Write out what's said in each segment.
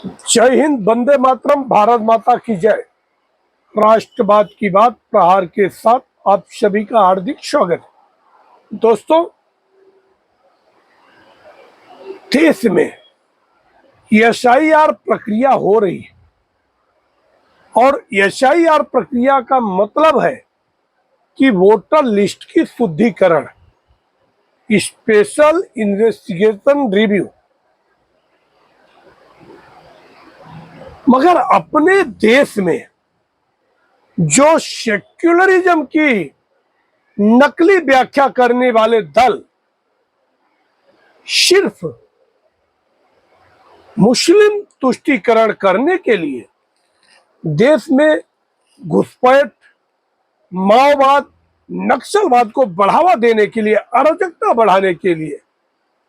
जय हिंद, वंदे मातरम, भारत माता की जय। राष्ट्रवाद की बात प्रहार के साथ आप सभी का हार्दिक स्वागत है। दोस्तों, देश में एसआईआर प्रक्रिया हो रही है और एसआईआर प्रक्रिया का मतलब है कि वोटर लिस्ट की शुद्धिकरण, स्पेशल इन्वेस्टिगेशन रिव्यू। मगर अपने देश में जो सेक्युलरिज्म की नकली व्याख्या करने वाले दल सिर्फ मुस्लिम तुष्टीकरण करने के लिए देश में घुसपैठ, माओवाद, नक्सलवाद को बढ़ावा देने के लिए, अराजकता बढ़ाने के लिए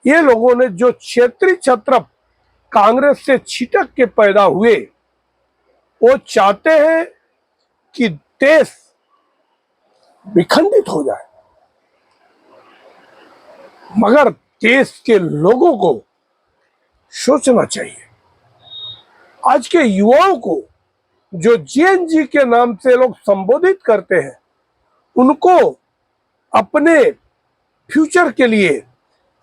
ये लोगों ने जो क्षेत्रीय छत्र कांग्रेस से छिटक के पैदा हुए, वो चाहते हैं कि देश विखंडित हो जाए। मगर देश के लोगों को सोचना चाहिए। आज के युवाओं को जो जेएनजी के नाम से लोग संबोधित करते हैं, उनको अपने फ्यूचर के लिए,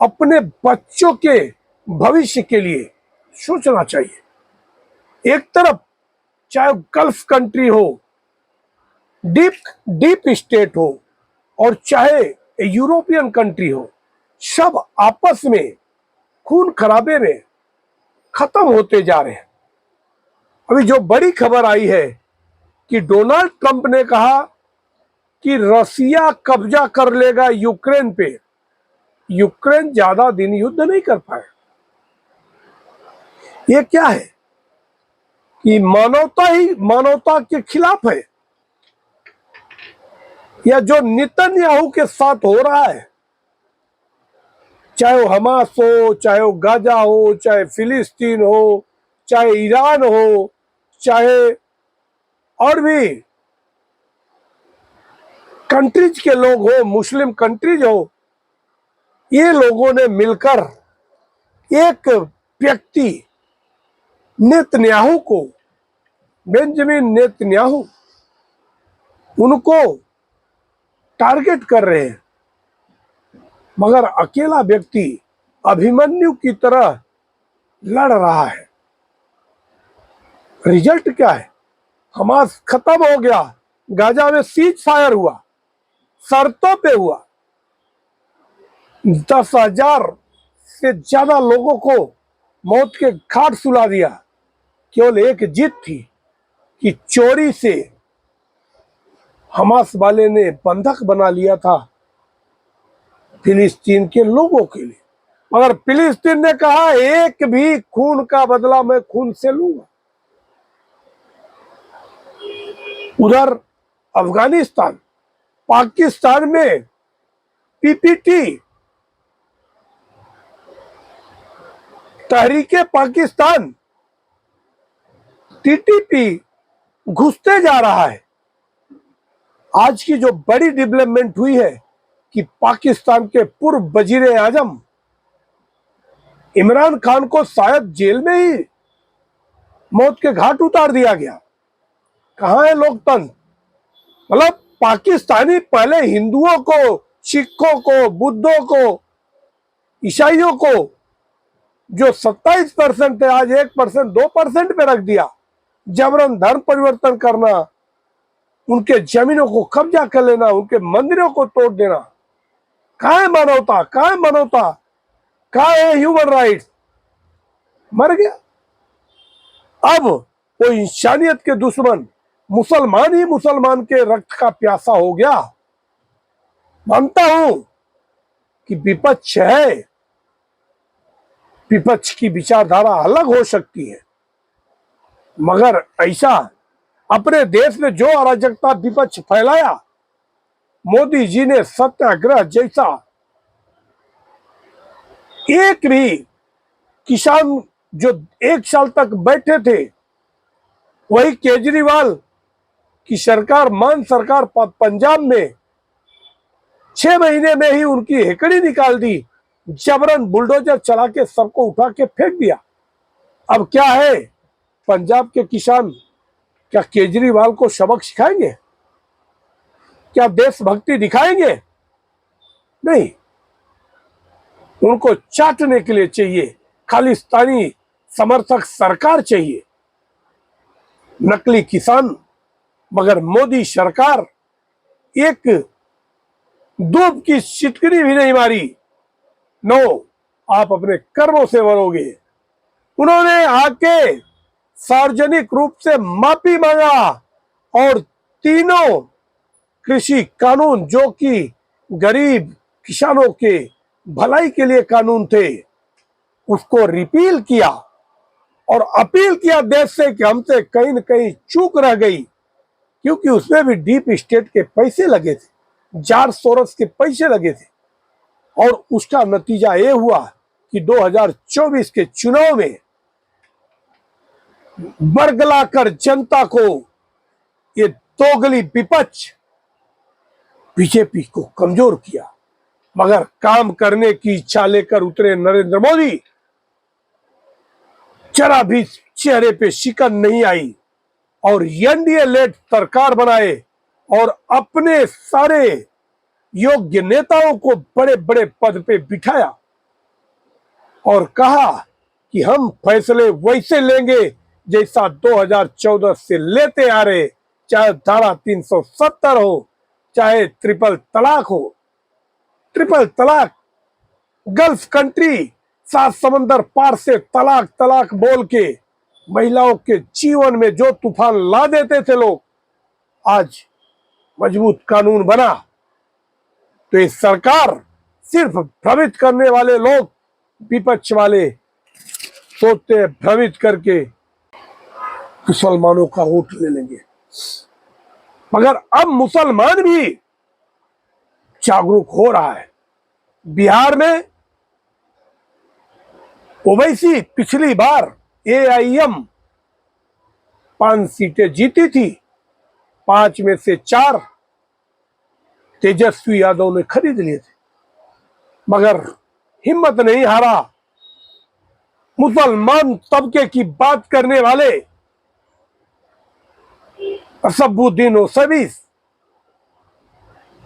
अपने बच्चों के भविष्य के लिए सोचना चाहिए। एक तरफ चाहे गल्फ कंट्री हो, डीप स्टेट हो, और चाहे यूरोपियन कंट्री हो, सब आपस में खून खराबे में खत्म होते जा रहे हैं। अभी जो बड़ी खबर आई है कि डोनाल्ड ट्रंप ने कहा कि रसिया कब्जा कर लेगा यूक्रेन पे। यूक्रेन ज्यादा दिन युद्ध नहीं कर पाए। ये क्या है कि मानवता ही मानवता के खिलाफ है, या जो नेतन्याहू के साथ हो रहा है, चाहे वो हमास हो, चाहे वो गाजा हो, चाहे फिलिस्तीन हो, चाहे ईरान हो, चाहे और भी कंट्रीज के लोग हो, मुस्लिम कंट्रीज हो, ये लोगों ने मिलकर एक व्यक्ति नेतन्याहू को, बेंजामिन नेतन्याहू, उनको टारगेट कर रहे हैं। मगर अकेला व्यक्ति अभिमन्यु की तरह लड़ रहा है। रिजल्ट क्या है? हमास खत्म हो गया, गाजा में सीज फायर हुआ, शर्तों पे हुआ। 10,000 से ज्यादा लोगों को मौत के घाट सुला दिया। केवल एक जिद थी कि चोरी से हमास वाले ने बंधक बना लिया था फिलिस्तीन के लोगों के लिए। मगर फिलिस्तीन ने कहा, एक भी खून का बदला मैं खून से लूंगा। उधर अफगानिस्तान, पाकिस्तान में पीपीटी, तहरीके पाकिस्तान, टीटीपी घुसते जा रहा है। आज की जो बड़ी डेवलपमेंट हुई है कि पाकिस्तान के पूर्व वजीर आजम इमरान खान को शायद जेल में ही मौत के घाट उतार दिया गया। कहां है लोकतंत्र? मतलब पाकिस्तानी पहले हिंदुओं को, सिखों को, बुद्धों को, ईसाइयों को जो 27% थे, आज 1%, 2% पे रख दिया। जबरन धर्म परिवर्तन करना, उनके जमीनों को कब्जा कर लेना, उनके मंदिरों को तोड़ देना। कहां है मानवता? कहां है मानवता? कहां है ह्यूमन राइट्स? मर गया। अब वो इंसानियत के दुश्मन मुसलमान ही मुसलमान के रक्त का प्यासा हो गया। मानता हूं कि विपक्ष है, विपक्ष की विचारधारा अलग हो सकती है, मगर ऐसा अपने देश में जो अराजकता विपक्ष फैलाया, मोदी जी ने सत्याग्रह जैसा, एक भी किसान जो 1 साल तक बैठे थे, वही केजरीवाल की सरकार, मान सरकार पंजाब में 6 महीने में ही उनकी हेकड़ी निकाल दी। जबरन बुलडोजर चला के सबको उठा के फेंक दिया। अब क्या है पंजाब के किसान क्या केजरीवाल को सबक सिखाएंगे? क्या देशभक्ति दिखाएंगे? नहीं, उनको चाटने के लिए चाहिए खालिस्तानी समर्थक सरकार चाहिए, नकली किसान। मगर मोदी सरकार एक दूब की सिटकनी भी नहीं मारी। नो, आप अपने कर्मों से मरोगे। उन्होंने आके सार्वजनिक रूप से माफी मांगा और तीनों कृषि कानून जो कि गरीब किसानों के भलाई के लिए कानून थे उसको रिपील किया और अपील किया देश से कि हमसे कहीं न कहीं चूक रह गई, क्योंकि उसमें भी डीप स्टेट के पैसे लगे थे, जॉर्ज सोरोस के पैसे लगे थे। और उसका नतीजा ये हुआ कि 2024 के चुनाव में बरगलाकर जनता को ये दोगली विपक्ष बीजेपी को कमजोर किया। मगर काम करने की इच्छा लेकर उतरे नरेंद्र मोदी, जरा भी चेहरे पे शिकन नहीं आई और एनडीए लेड सरकार बनाए और अपने सारे योग्य नेताओं को बड़े बड़े पद पे बिठाया और कहा कि हम फैसले वैसे लेंगे जैसा 2014 से लेते आ रहे, चाहे धारा 370 हो, चाहे ट्रिपल तलाक हो। ट्रिपल तलाक, गल्फ कंट्री, 7 समंदर पार से तलाक तलाक बोल के महिलाओं के जीवन में जो तूफान ला देते थे लोग, आज मजबूत कानून बना तो ये सरकार सिर्फ भ्रमित करने वाले लोग, विपक्ष वाले सोचते हैं भ्रमित करके मुसलमानों का वोट ले लेंगे। मगर अब मुसलमान भी जागरूक हो रहा है। बिहार में ओवैसी पिछली बार एआईएम 5 सीटें जीती थी, 5 में से 4 तेजस्वी यादव ने खरीद लिए थे। मगर हिम्मत नहीं हारा, मुसलमान तबके की बात करने वाले असदुद्दीन ओवैसी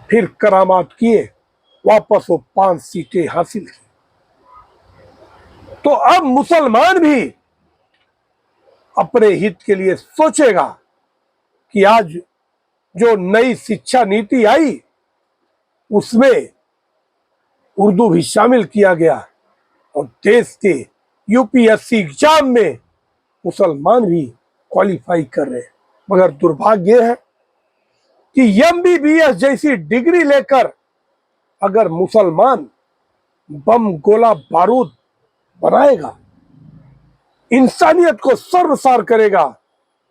फिर करामात किए, वापस वो 5 सीटें हासिल की। तो अब मुसलमान भी अपने हित के लिए सोचेगा कि आज जो नई शिक्षा नीति आई उसमें उर्दू भी शामिल किया गया और देश के यूपीएससी एग्जाम में मुसलमान भी क्वालिफाई कर रहे हैं। मगर दुर्भाग्य है कि एमबीबीएस जैसी डिग्री लेकर अगर मुसलमान बम गोला बारूद बनाएगा, इंसानियत को सर्वसार करेगा,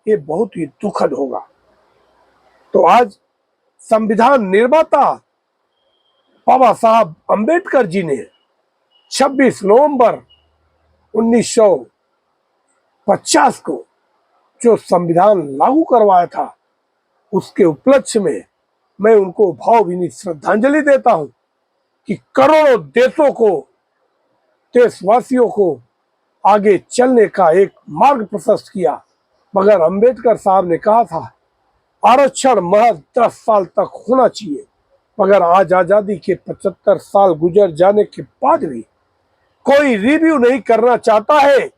ये बहुत ही दुखद होगा। तो आज संविधान निर्माता बाबा साहब अंबेडकर जी ने 26 नवंबर 1950 को जो संविधान लागू करवाया था, उसके उपलक्ष्य में मैं उनको भावभीनी श्रद्धांजलि देता हूं कि करोड़ों देशवासियों को आगे चलने का एक मार्ग प्रशस्त किया। मगर अंबेडकर साहब ने कहा था आरक्षण महज 10 साल तक होना चाहिए। मगर आज आजादी के 75 साल गुजर जाने के बाद भी कोई रिव्यू नहीं करना चाहता है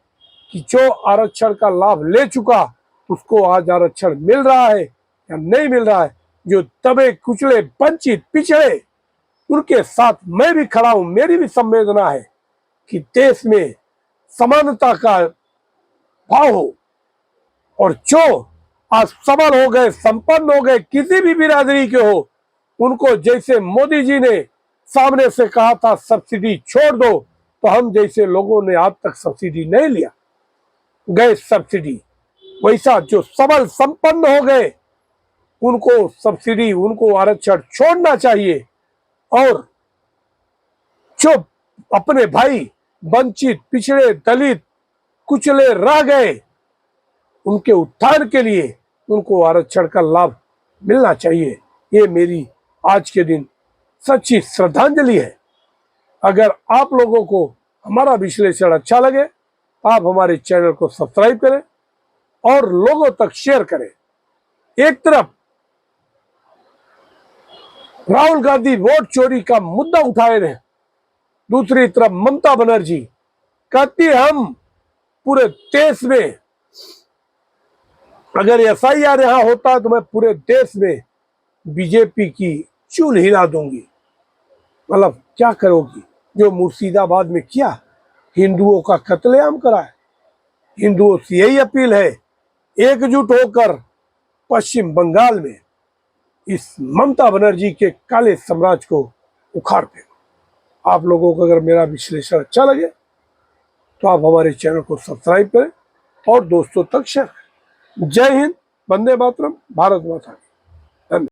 कि जो आरक्षण का लाभ ले चुका उसको आज आरक्षण मिल रहा है या नहीं मिल रहा है। जो दबे कुचले वंचित पिछड़े, उनके साथ मैं भी खड़ा हूं। मेरी भी संवेदना है कि देश में समानता का भाव हो और जो आज सबल हो गए, संपन्न हो गए, किसी भी बिरादरी के हो, उनको जैसे मोदी जी ने सामने से कहा था सब्सिडी छोड़ दो, तो हम जैसे लोगों ने आज तक सब्सिडी नहीं लिया, गैस सब्सिडी, वैसा जो सबल संपन्न हो गए उनको सब्सिडी, उनको आरक्षण छोड़ना चाहिए। और जो अपने भाई वंचित, पिछड़े, दलित, कुचले रह गए, उनके उत्थान के लिए उनको आरक्षण का लाभ मिलना चाहिए। ये मेरी आज के दिन सच्ची श्रद्धांजलि है। अगर आप लोगों को हमारा विश्लेषण अच्छा लगे, आप हमारे चैनल को सब्सक्राइब करें और लोगों तक शेयर करें। एक तरफ राहुल गांधी वोट चोरी का मुद्दा उठाए रहे, दूसरी तरफ ममता बनर्जी कहती हम पूरे देश में, अगर एफआईआर यहां होता तो मैं पूरे देश में बीजेपी की चूल हिला दूंगी। मतलब क्या करोगी? जो मुर्शिदाबाद में किया, हिंदुओं का कत्लेआम करा है। हिंदुओं से यही अपील है, एकजुट होकर पश्चिम बंगाल में इस ममता बनर्जी के काले साम्राज्य को उखाड़ दे। आप लोगों को अगर मेरा विश्लेषण अच्छा लगे तो आप हमारे चैनल को सब्सक्राइब करें और दोस्तों तक शेयर करें। जय हिंद, वंदे मातरम, भारत माता की।